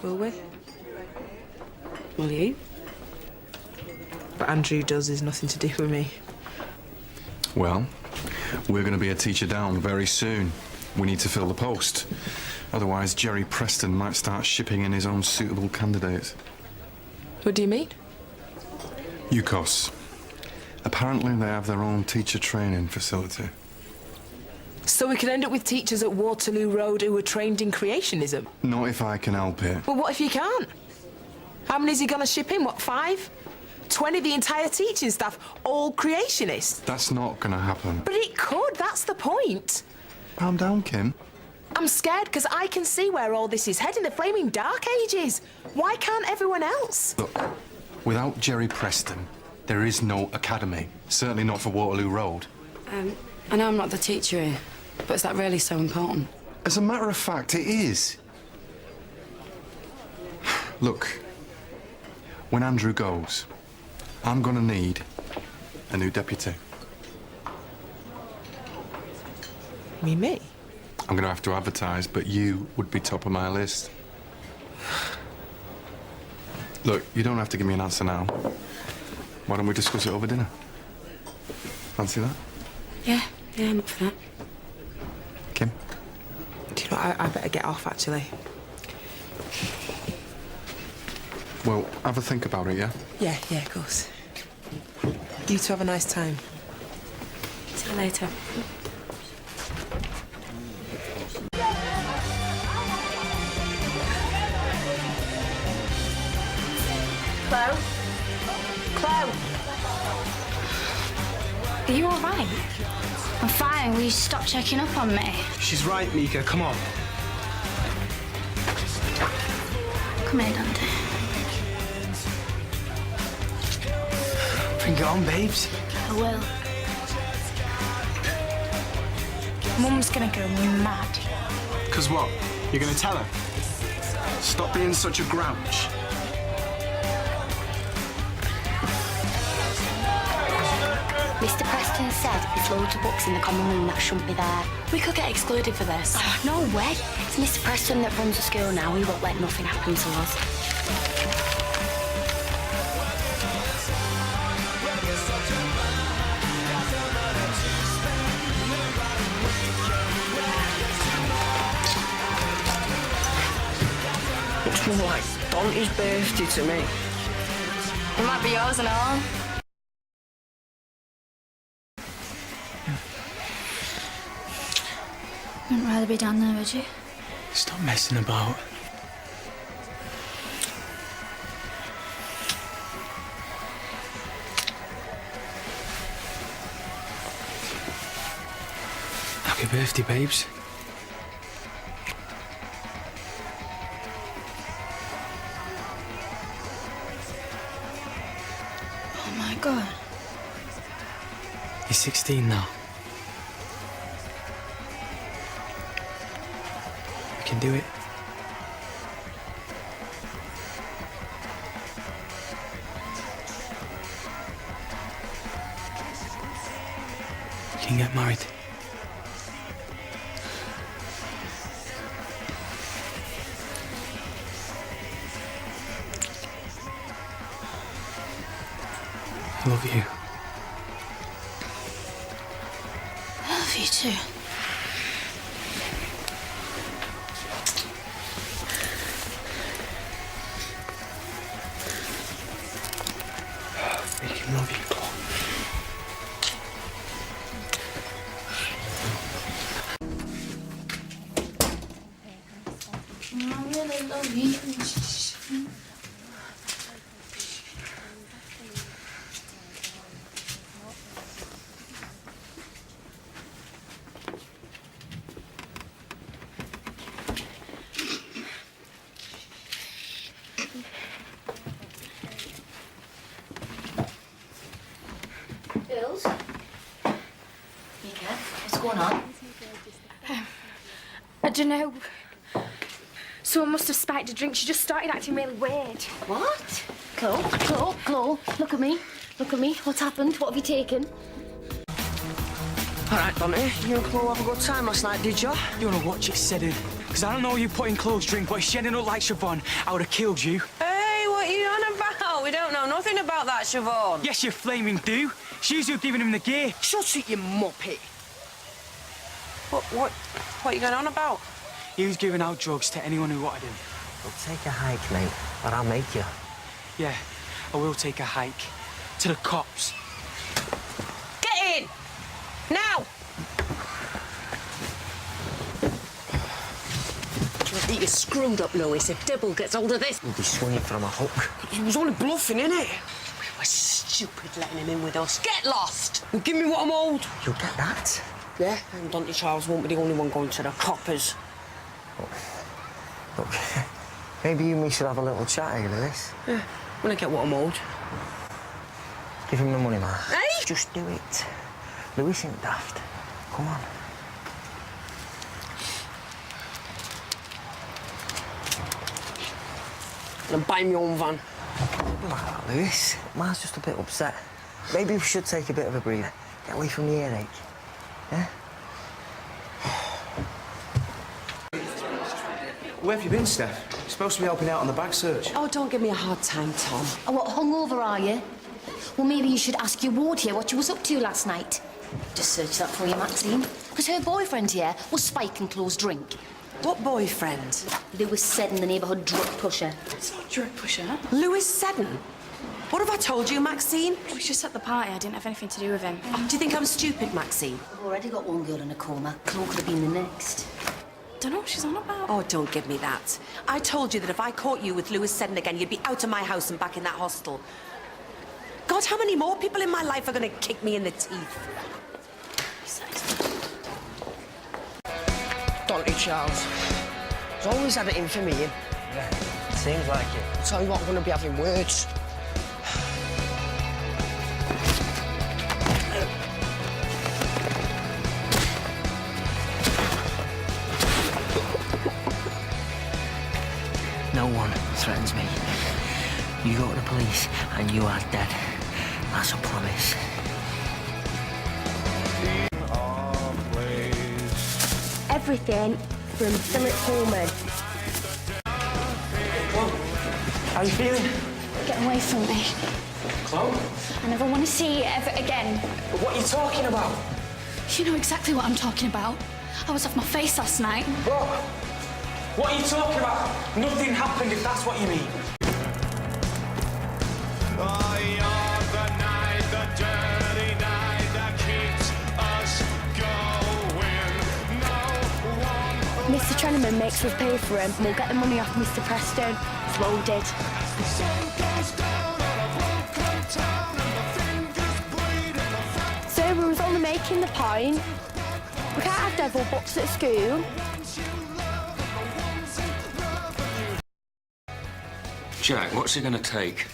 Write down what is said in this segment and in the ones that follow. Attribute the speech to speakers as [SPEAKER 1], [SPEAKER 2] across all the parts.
[SPEAKER 1] Will we?
[SPEAKER 2] Will you?
[SPEAKER 1] What Andrew does is nothing to do with me.
[SPEAKER 3] Well, we're going to be a teacher down very soon. We need to fill the post. Otherwise, Jerry Preston might start shipping in his own suitable candidates.
[SPEAKER 1] What do you mean?
[SPEAKER 3] UCOS. Apparently, they have their own teacher training facility.
[SPEAKER 1] So we could end up with teachers at Waterloo Road who were trained in creationism?
[SPEAKER 3] Not if I can help it.
[SPEAKER 1] Well, what if you can't? How many is he going to ship in? What, 5? 20, the entire teaching staff, all creationists?
[SPEAKER 3] That's not going to happen.
[SPEAKER 1] But it could, that's the point.
[SPEAKER 3] Calm down, Kim.
[SPEAKER 1] I'm scared because I can see where all this is heading, the flaming dark ages. Why can't everyone else?
[SPEAKER 3] Look, without Jerry Preston, there is no academy. Certainly not for Waterloo Road.
[SPEAKER 2] I know I'm not the teacher here, but is that really so important?
[SPEAKER 3] As a matter of fact, it is. Look, when Andrew goes, I'm gonna need a new deputy.
[SPEAKER 1] Me?
[SPEAKER 3] I'm gonna have to advertise, but you would be top of my list. Look, you don't have to give me an answer now. Why don't we discuss it over dinner? Fancy that?
[SPEAKER 2] Yeah, I'm up for that.
[SPEAKER 3] Kim?
[SPEAKER 1] Do you know what, I better get off, actually.
[SPEAKER 3] Well, have a think about it, yeah?
[SPEAKER 1] Yeah, of course. You two have a nice time.
[SPEAKER 2] See you later.
[SPEAKER 4] Chloe? Are you all right? I'm fine. Will you stop checking up on me?
[SPEAKER 5] She's right, Mika. Come on.
[SPEAKER 4] Come here, Dante.
[SPEAKER 5] Bring it on, babes.
[SPEAKER 4] I will. Mum's gonna go mad.
[SPEAKER 5] 'Cause what? You're gonna tell her? Stop being such a grouch.
[SPEAKER 4] Mr. Preston said there's loads of books in the common room that shouldn't be there.
[SPEAKER 2] We could get excluded for this.
[SPEAKER 4] Oh, no way. It's Mr. Preston that runs the school now. He won't let nothing happen to us.
[SPEAKER 6] Looks more like Dante's birthday to me.
[SPEAKER 4] It might be yours and all. Wouldn't rather be down there, would you?
[SPEAKER 5] Stop messing about. Happy birthday, babes.
[SPEAKER 4] Oh, my God.
[SPEAKER 5] You're 16 now. You can do it. You can get married. I love you.
[SPEAKER 4] I love you too.
[SPEAKER 5] Freaking love you, Chloe.
[SPEAKER 4] I really love you. Bills?
[SPEAKER 2] Mika, what's going on?
[SPEAKER 4] I don't know. Someone must have spiked a drink. She just started acting really weird.
[SPEAKER 2] What?
[SPEAKER 4] Chloe, look at me. Look at me. What's happened? What have you taken?
[SPEAKER 6] All right, Dante, you and Chloe have a good time last night, did you?
[SPEAKER 5] You wanna watch it, said it?
[SPEAKER 7] Because I don't know you put in clothes drink, but if she ended up like Siobhan, I would have killed you.
[SPEAKER 6] Hey, what are you on about? We don't know nothing about that, Siobhan.
[SPEAKER 7] Yes, you flaming do. She's who giving him the gear.
[SPEAKER 6] Shut it, you muppet. What are you going on about?
[SPEAKER 7] He was giving out drugs to anyone who wanted him.
[SPEAKER 8] Well, take a hike, mate, or I'll make you.
[SPEAKER 7] Yeah, I will take a hike. To the cops.
[SPEAKER 6] Get in! Now! You're screwed up, Louis. If Dibble gets hold of this...
[SPEAKER 8] We'll be swinging from a hook.
[SPEAKER 6] He was only bluffing, innit? We were stupid letting him in with us. Get lost! Well, give me what I'm owed.
[SPEAKER 8] You'll get that.
[SPEAKER 6] Yeah, and Dante Charles won't be the only one going to the coppers.
[SPEAKER 8] Look, maybe you and me should have a little chat here, Lewis.
[SPEAKER 6] Yeah, when I get what I'm owed.
[SPEAKER 8] Give him the money, man.
[SPEAKER 6] Hey!
[SPEAKER 8] Just do it. Lewis ain't daft. Come on.
[SPEAKER 6] And buy me own van.
[SPEAKER 8] Don't like that, Lewis. Ma's just a bit upset. Maybe we should take a bit of a breather. Get away from the earache. Yeah?
[SPEAKER 5] Where have you been, Steph? You're supposed to be helping out on the bag search.
[SPEAKER 6] Oh, don't give me a hard time, Tom.
[SPEAKER 9] Oh, what, hungover are you? Well, maybe you should ask your ward here what you was up to last night. Just search that for you, Maxine. Because her boyfriend here was spiking clothes drink.
[SPEAKER 6] What boyfriend?
[SPEAKER 9] Lewis Seddon, the neighbourhood drug pusher.
[SPEAKER 2] It's not drug pusher.
[SPEAKER 6] Louis Seddon? What have I told you, Maxine?
[SPEAKER 4] We was just at the party. I didn't have anything to do with him.
[SPEAKER 6] Oh, do you think I'm stupid, Maxine?
[SPEAKER 9] I've already got one girl in a coma. Chloe could have been the next.
[SPEAKER 4] Don't know what she's on about.
[SPEAKER 6] Oh, don't give me that. I told you that if I caught you with Louis Seddon again, you'd be out of my house and back in that hostel. God, how many more people in my life are going to kick me in the teeth? Dante Charles. He's always had it in for me, him.
[SPEAKER 8] Yeah, seems like it.
[SPEAKER 6] I'll tell you what, I'm going to be having words.
[SPEAKER 8] No one threatens me. You go to the police and you are dead. That's a promise.
[SPEAKER 4] Everything from Philip Pullman.
[SPEAKER 5] How you feeling?
[SPEAKER 4] Get away from me.
[SPEAKER 5] Chloe?
[SPEAKER 4] I never want to see you ever again.
[SPEAKER 5] What are you talking about?
[SPEAKER 4] You know exactly what I'm talking about. I was off my face last night.
[SPEAKER 7] Bro, what are you talking about? Nothing happened if that's what you mean.
[SPEAKER 4] Mr. Trenneman makes us pay for him. We'll get the money off Mr. Preston. It's loaded. So we was only making the point. We can't have devil books at school.
[SPEAKER 10] Jack, what's it going to take?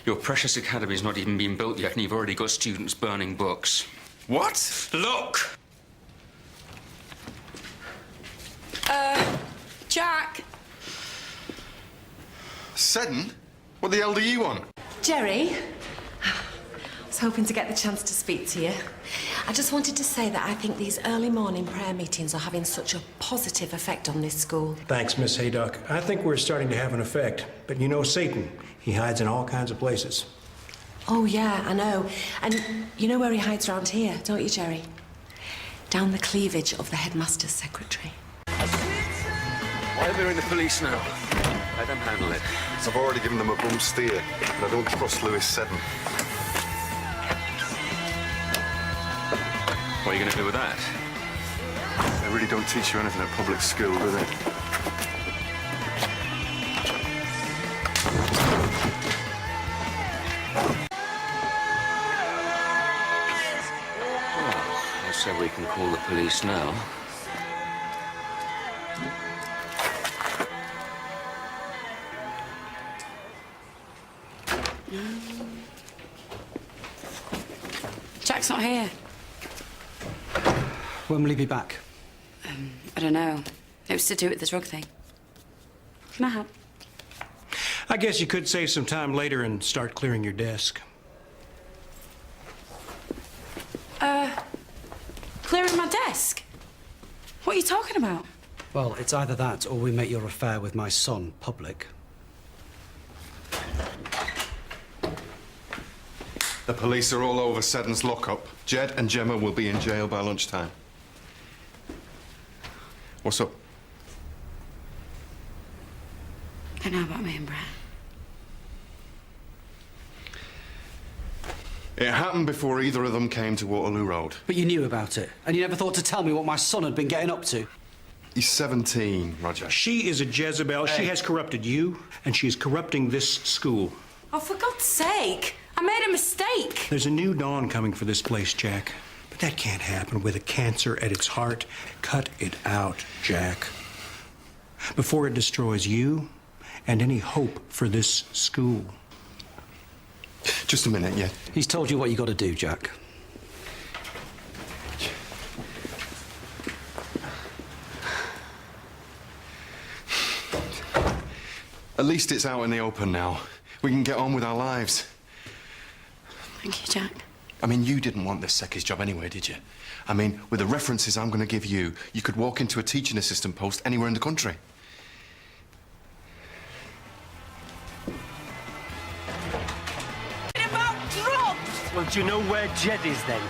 [SPEAKER 10] Your precious academy's not even been built yet, and you've already got students burning books.
[SPEAKER 3] What?
[SPEAKER 10] Look!
[SPEAKER 2] Jack!
[SPEAKER 3] Seddon? What the hell do you want?
[SPEAKER 6] Jerry, I was hoping to get the chance to speak to you. I just wanted to say that I think these early morning prayer meetings are having such a positive effect on this school.
[SPEAKER 11] Thanks, Miss Haydock. I think we're starting to have an effect. But you know Satan, he hides in all kinds of places.
[SPEAKER 6] Oh, yeah, I know. And you know where he hides around here, don't you, Jerry? Down the cleavage of the headmaster's secretary.
[SPEAKER 10] Why are they in the police now? Let them handle it.
[SPEAKER 3] I've already given them a bum steer, and I don't trust Louis Seddon.
[SPEAKER 10] What are you going to do with that?
[SPEAKER 3] They really don't teach you anything at public school, do they?
[SPEAKER 10] I said we can call the police now.
[SPEAKER 2] Jack's not here.
[SPEAKER 7] When will he be back?
[SPEAKER 2] I don't know. It was to do with the drug thing. Can I help?
[SPEAKER 11] I guess you could save some time later and start clearing your desk.
[SPEAKER 2] Clearing my desk? What are you talking about?
[SPEAKER 12] Well, it's either that or we make your affair with my son public.
[SPEAKER 3] The police are all over Seddon's lockup. Jed and Gemma will be in jail by lunchtime. What's up?
[SPEAKER 2] They know about me and Brett.
[SPEAKER 3] It happened before either of them came to Waterloo Road.
[SPEAKER 12] But you knew about it, and you never thought to tell me what my son had been getting up to.
[SPEAKER 3] He's 17, Roger.
[SPEAKER 11] She is a Jezebel. She has corrupted you, and she is corrupting this school.
[SPEAKER 6] Oh, for God's sake! I made a mistake!
[SPEAKER 11] There's a new dawn coming for this place, Jack. But that can't happen with a cancer at its heart. Cut it out, Jack. Before it destroys you and any hope for this school.
[SPEAKER 3] Just a minute, yeah.
[SPEAKER 12] He's told you what you got to do, Jack.
[SPEAKER 3] At least it's out in the open now. We can get on with our lives.
[SPEAKER 2] Thank you, Jack.
[SPEAKER 3] I mean, you didn't want this Secky's job anyway, did you? I mean, with the references I'm going to give you, you could walk into a teaching assistant post anywhere in the country.
[SPEAKER 6] About drugs!
[SPEAKER 13] Well, do you know where Jed is then?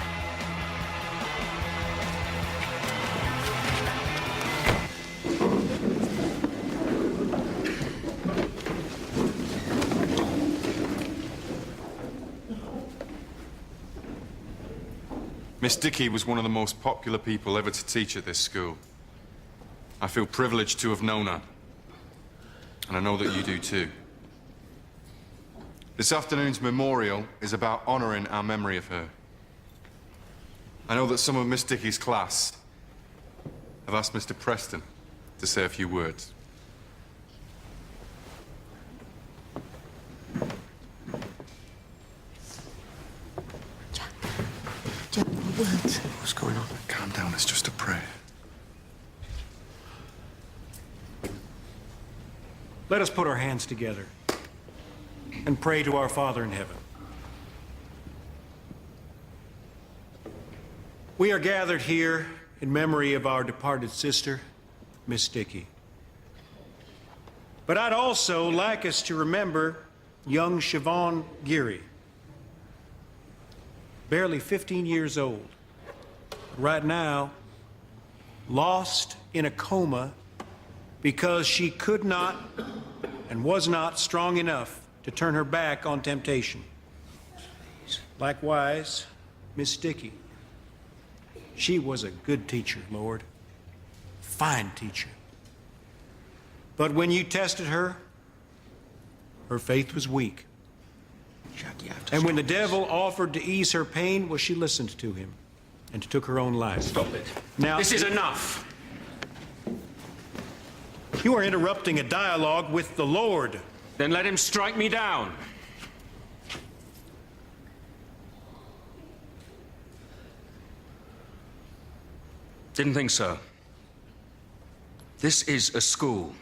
[SPEAKER 3] Miss Dickey was one of the most popular people ever to teach at this school. I feel privileged to have known her. And I know that you do too. This afternoon's memorial is about honouring our memory of her. I know that some of Miss Dickey's class have asked Mr. Preston to say a few words.
[SPEAKER 8] What's going on?
[SPEAKER 3] Calm down, it's just a prayer.
[SPEAKER 11] Let us put our hands together and pray to our Father in heaven. We are gathered here in memory of our departed sister, Miss Dickey. But I'd also like us to remember young Siobhan Geary, barely 15 years old. Right now, lost in a coma because she could not and was not strong enough to turn her back on temptation. Likewise, Miss Dickey. She was a good teacher, Lord. Fine teacher. But when you tested her, her faith was weak. And when the devil offered to ease her pain, well, she listened to him and took her own life.
[SPEAKER 10] Stop it.
[SPEAKER 11] Now,
[SPEAKER 10] This is enough.
[SPEAKER 11] You are interrupting a dialogue with the Lord.
[SPEAKER 10] Then let him strike me down. Didn't think so. This is a school.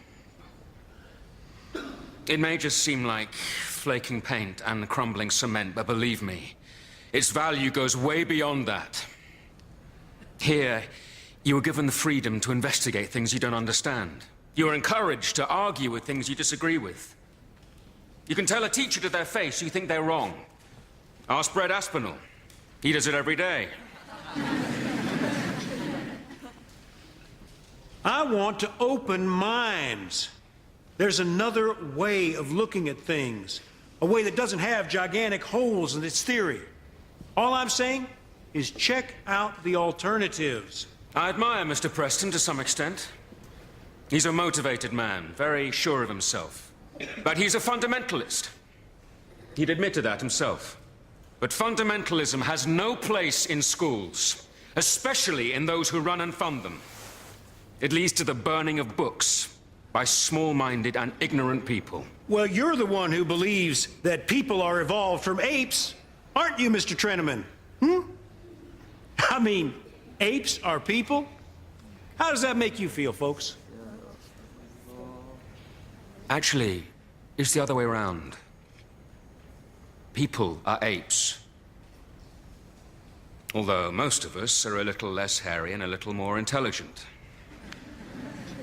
[SPEAKER 10] It may just seem like flaking paint and crumbling cement, but believe me, its value goes way beyond that. Here, you are given the freedom to investigate things you don't understand. You are encouraged to argue with things you disagree with. You can tell a teacher to their face you think they're wrong. Ask Brett Aspinall. He does it every day.
[SPEAKER 11] I want to open minds. There's another way of looking at things, a way that doesn't have gigantic holes in its theory. All I'm saying is check out the alternatives.
[SPEAKER 10] I admire Mr. Preston to some extent. He's a motivated man, very sure of himself. But he's a fundamentalist. He'd admitted that himself. But fundamentalism has no place in schools, especially in those who run and fund them. It leads to the burning of books by small-minded and ignorant people.
[SPEAKER 11] Well, you're the one who believes that people are evolved from apes, aren't you, Mr. Treneman? I mean, apes are people? How does that make you feel, folks?
[SPEAKER 10] Actually, it's the other way around. People are apes. Although most of us are a little less hairy and a little more intelligent.